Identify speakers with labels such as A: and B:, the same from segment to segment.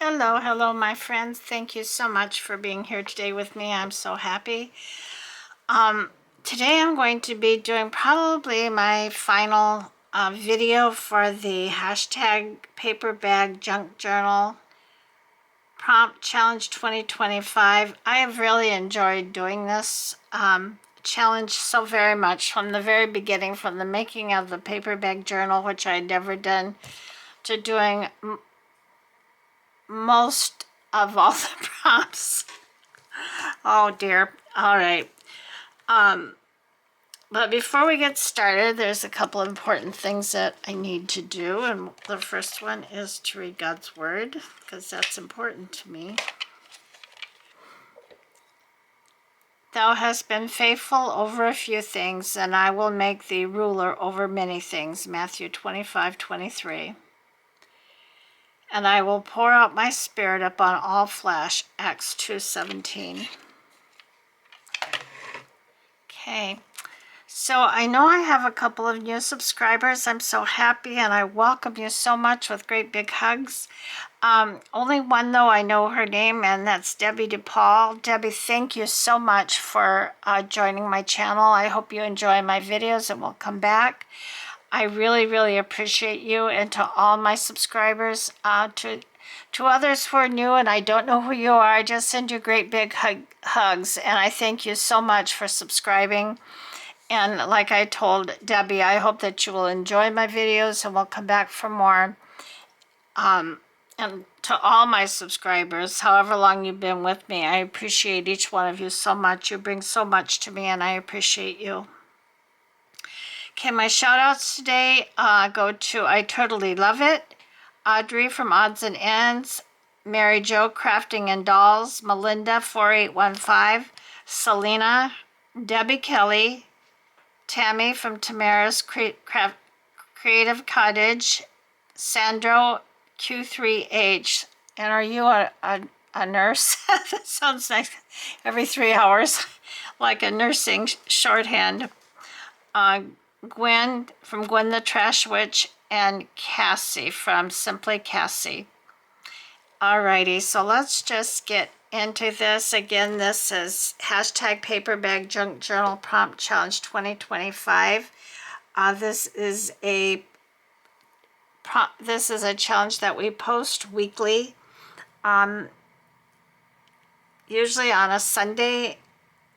A: Hello, hello, my friends. Thank you so much for being here today with me. I'm so happy. Today I'm going to be doing probably my final video for the hashtag paper bag junk journal prompt challenge 2025. I have really enjoyed doing this challenge so very much from the very beginning, from the making of the paper bag journal, which I had never done, to doing most of all the prompts. Oh dear. All right. But before we get started, there's a couple of important things that I need to do. And the first one is to read God's Word, because that's important to me. Thou hast been faithful over a few things, and I will make thee ruler over many things. Matthew 25:23. And I will pour out my spirit upon all flesh. Acts 2:17. Okay. So I know I have a couple of new subscribers. I'm so happy, and I welcome you so much with great big hugs. Only one, though, I know her name, and that's Debbie DePaul. Debbie, thank you so much for joining my channel. I hope you enjoy my videos and will come back. I really, really appreciate you, and to all my subscribers, to others who are new and I don't know who you are, I just send you great big hugs, and I thank you so much for subscribing. And like I told Debbie, I hope that you will enjoy my videos and will come back for more. And to all my subscribers, however long you've been with me, I appreciate each one of you so much. You bring so much to me, and I appreciate you. Okay, my shout outs today go to I Totally Love It, Audrey from Odds and Ends, Mary Jo Crafting and Dolls, Melinda 4815, Selena, Debbie Kelly, Tammy from Tamara's Creative Cottage, Sandro Q3H. And are you a nurse? That sounds like every 3 hours, like a nursing shorthand. Gwen from Gwen the Trash Witch, and Cassie from Simply Cassie. Alrighty, so let's just get into this. Again, this is hashtag paper bag junk journal prompt challenge 2025. This is a challenge that we post weekly, usually on a Sunday.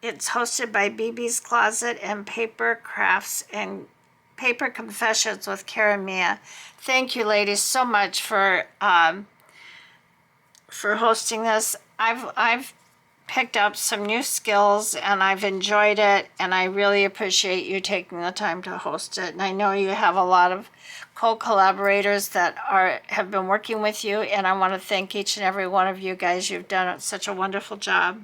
A: It's hosted by BB's Closet and Paper Crafts and Paper Confessions with Kara Mia. Thank you, ladies, so much for hosting this. I've picked up some new skills, and I've enjoyed it, and I really appreciate you taking the time to host it. And I know you have a lot of co-collaborators that have been working with you, and I want to thank each and every one of you guys. You've done such a wonderful job.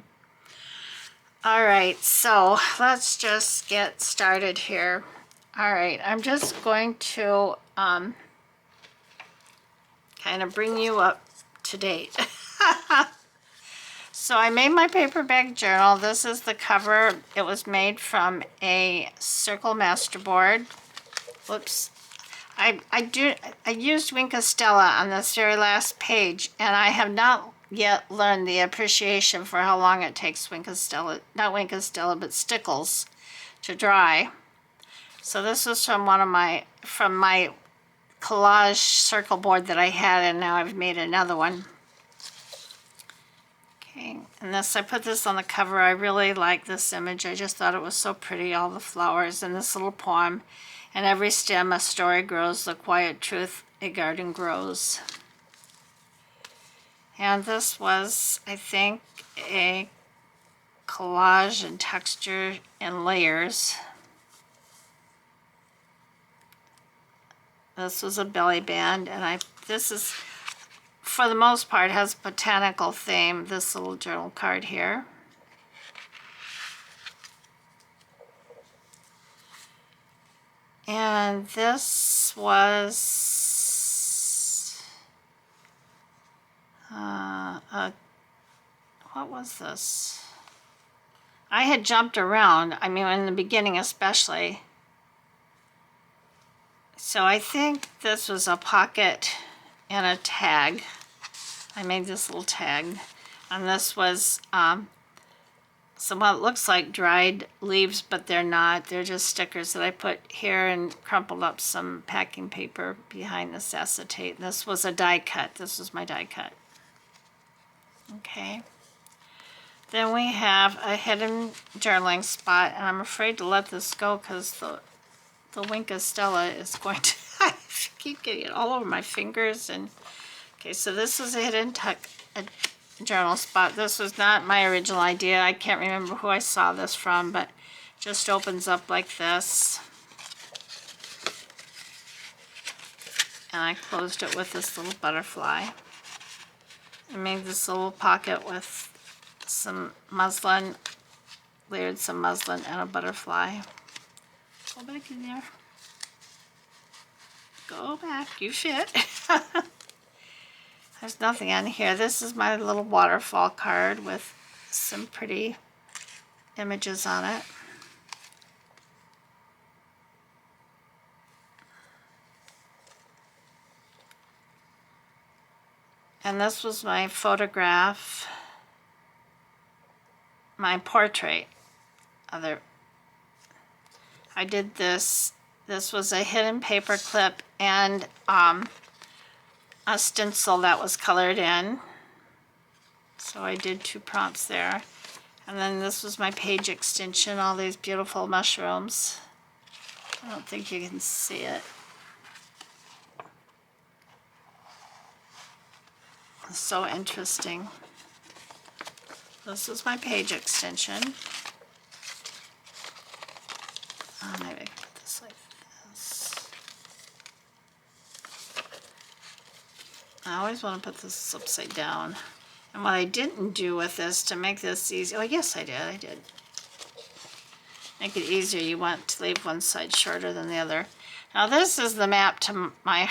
A: All right, so let's just get started here. All right, I'm just going to kind of bring you up to date. So I made my paper bag journal. This is the cover. It was made from a Circle Masterboard. Whoops. I used Wink of Stella on this very last page, and I have not yet learned the appreciation for how long it takes not Wink of Stella, but Stickles to dry. So this was from my collage circle board that I had, and now I've made another one. Okay, and I put this on the cover. I really like this image. I just thought it was so pretty, all the flowers and this little poem. And every stem a story grows, the quiet truth a garden grows. And this was, I think, a collage and texture and layers. This was a belly band, and this is, for the most part, has a botanical theme, this little journal card here. And this was what was this? I had jumped around, I mean, in the beginning especially. So I think this was a pocket and a tag. I made this little tag, and this was some what looks like dried leaves, but they're not. They're just stickers that I put here and crumpled up some packing paper behind this acetate. This was a die cut. This was my die cut. Okay. Then we have a hidden journaling spot, and I'm afraid to let this go because the Winka Stella is going to, I keep getting it all over my fingers. And okay, so this is a hidden a journal spot. This was not my original idea. I can't remember who I saw this from, but just opens up like this. And I closed it with this little butterfly. I made this little pocket with some muslin, layered some muslin and a butterfly. Go back in there. Go back, you fit. There's nothing on here. This is my little waterfall card with some pretty images on it. And this was my photograph, my portrait. I did this. This was a hidden paper clip and a stencil that was colored in. So I did 2 prompts there. And then this was my page extension, all these beautiful mushrooms. I don't think you can see it. It's so interesting. This is my page extension. Maybe I can put this like this. I always want to put this upside down. And what I didn't do with this to make this easy, oh yes I did. Make it easier, you want to leave one side shorter than the other. Now this is the map to my,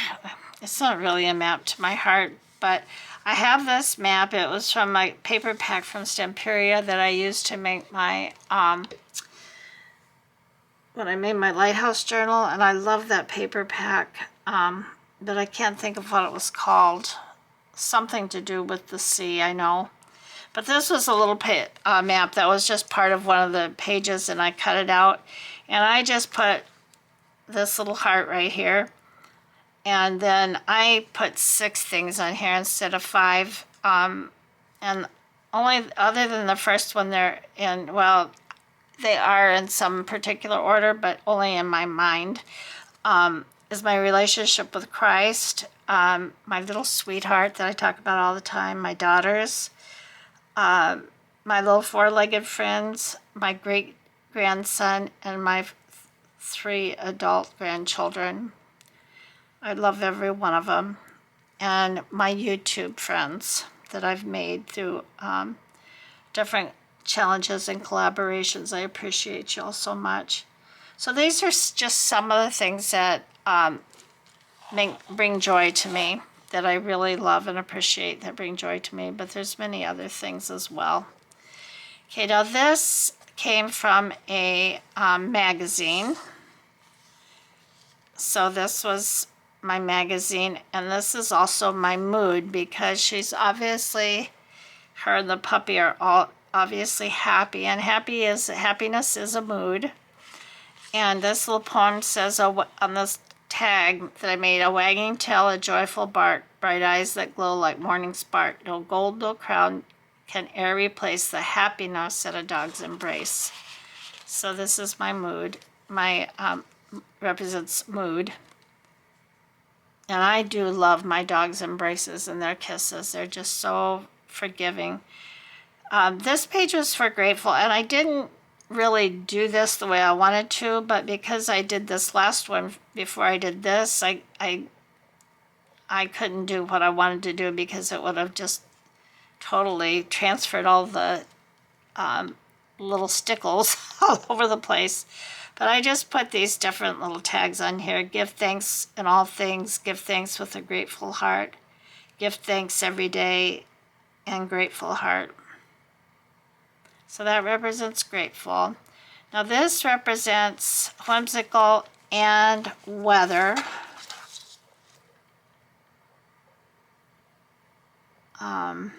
A: it's not really a map to my heart, but I have this map. It was from my paper pack from Stamperia that I used to make my, when I made my lighthouse journal, and I love that paper pack, but I can't think of what it was called. Something to do with the sea, I know. But this was a little map that was just part of one of the pages, and I cut it out. And I just put this little heart right here. And then I put 6 things on here instead of 5. And only, other than the first one, they're in, well, they are in some particular order, but only in my mind, is my relationship with Christ, my little sweetheart that I talk about all the time, my daughters, my little 4-legged friends, my great-grandson, and my 3 adult grandchildren. I love every one of them. And my YouTube friends that I've made through different challenges and collaborations. I appreciate you all so much. So these are just some of the things that bring joy to me, that I really love and appreciate, that bring joy to me. But there's many other things as well. Okay, now this came from a magazine. So this was my magazine, and this is also my mood, because she's obviously, her and the puppy are all obviously happy, and happiness is a mood. And this little poem says on this tag that I made, a wagging tail, a joyful bark, bright eyes that glow like morning spark, no gold, no crown can e'er replace the happiness at a dog's embrace. So this is my mood. My represents mood. And I do love my dog's embraces and their kisses. They're just so forgiving. This page was for grateful, and I didn't really do this the way I wanted to, but because I did this last one before I did this, I couldn't do what I wanted to do because it would have just totally transferred all the little stickles all over the place. But I just put these different little tags on here. Give thanks in all things. Give thanks with a grateful heart. Give thanks every day and grateful heart. So that represents grateful. Now this represents whimsical and weather. I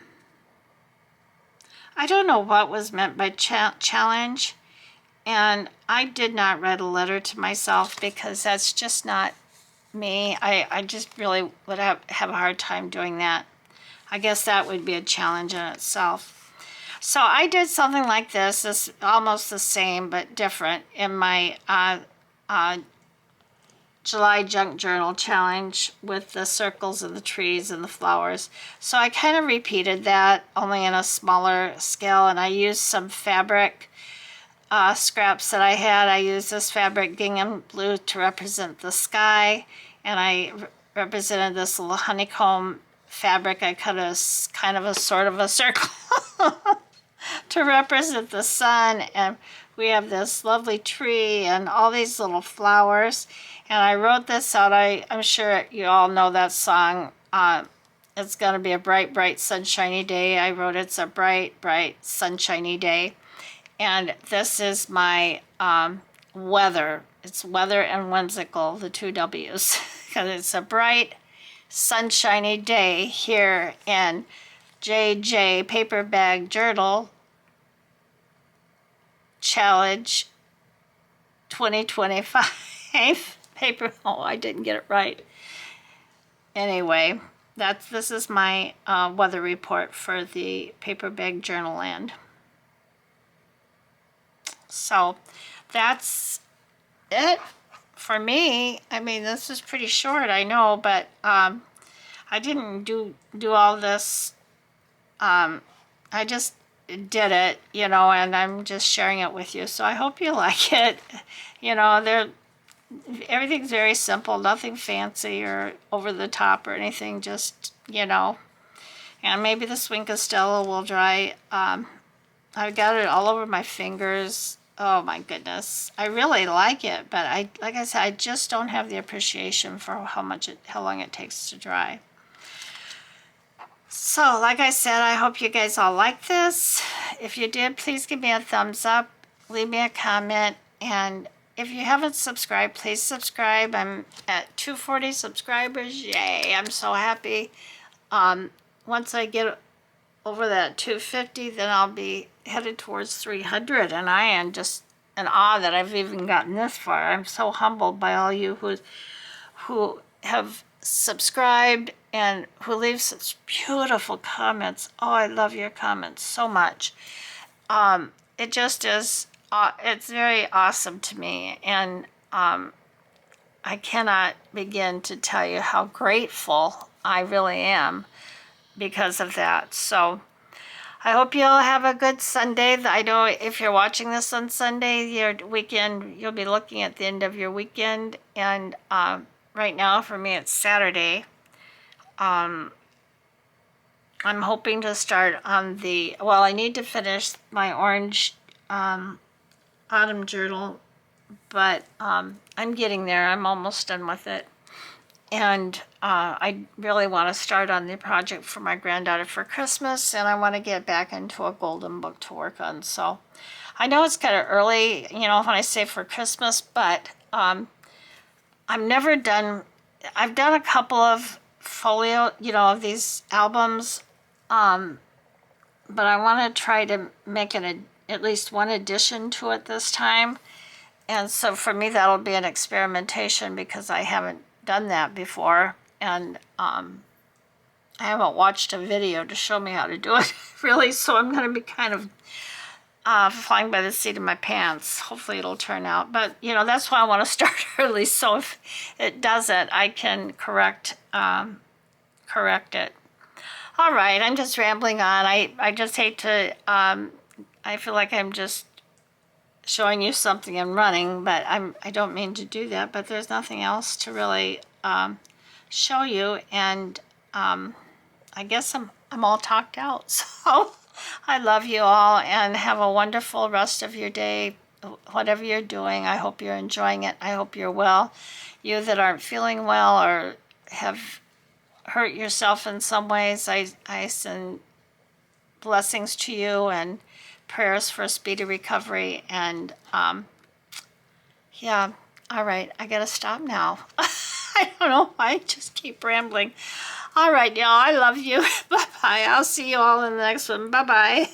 A: don't know what was meant by challenge, and I did not write a letter to myself because that's just not me. I just really would have a hard time doing that. I guess that would be a challenge in itself. So I did something like this. It's almost the same but different in my July Junk Journal Challenge with the circles and the trees and the flowers. So I kind of repeated that, only in a smaller scale, and I used some fabric scraps that I had. I used this fabric gingham blue to represent the sky, and I represented this little honeycomb fabric. I cut a kind of a sort of a circle to represent the sun, and we have this lovely tree and all these little flowers. And I wrote this out. I'm sure you all know that song. It's going to be a bright, bright, sunshiny day. I wrote it's a bright, bright, sunshiny day. And this is my weather. It's weather and whimsical, the two W's, because it's a bright, sunshiny day here in JJ Paper Bag Journal Challenge 2025. Oh, I didn't get it right. Anyway, this is my weather report for the Paper Bag Journal Land. So that's it for me. I mean, this is pretty short, I know, but I didn't do all this. I just did it, you know, and I'm just sharing it with you. So I hope you like it. You know, everything's very simple, nothing fancy or over the top or anything, just, you know. And maybe the Swing Costello will dry. I've got it all over my fingers. Oh my goodness. I really like it, but like I said, I just don't have the appreciation for how long it takes to dry. So, like I said, I hope you guys all like this. If you did, please give me a thumbs up, leave me a comment, and if you haven't subscribed, please subscribe. I'm at 240 subscribers. Yay, I'm so happy. Once I get over that 250, then I'll be headed towards 300, and I am just in awe that I've even gotten this far. I'm so humbled by all you who have subscribed and who leave such beautiful comments. Oh, I love your comments so much. It just is, it's very awesome to me, and I cannot begin to tell you how grateful I really am because of that. So I hope you all have a good Sunday. I know if you're watching this on Sunday, your weekend, you'll be looking at the end of your weekend, and right now for me it's Saturday. I'm hoping to start on well, I need to finish my orange autumn journal, but I'm getting there. I'm almost done with it. And I really want to start on the project for my granddaughter for Christmas, and I want to get back into a golden book to work on. So I know it's kind of early, you know, when I say for Christmas, but I've done a couple of folio, you know, of these albums, but I want to try to make at least one addition to it this time. And so for me, that'll be an experimentation because I haven't done that before, and I haven't watched a video to show me how to do it really, so I'm going to be kind of flying by the seat of my pants. Hopefully it'll turn out, but you know, that's why I want to start early, so if it doesn't, I can correct it. All right, I'm just rambling on. I just hate to, I feel like I'm just showing you something and running, but I don't mean to do that, but there's nothing else to really show you, and I guess I'm all talked out. So I love you all, and have a wonderful rest of your day, whatever you're doing. I hope you're enjoying it. I hope you're well. You that aren't feeling well or have hurt yourself in some ways, I send blessings to you and prayers for a speedy recovery. And yeah, all right, I gotta stop now. I don't know why I just keep rambling. All right, y'all. I love you. Bye-bye. I'll see you all in the next one. Bye-bye.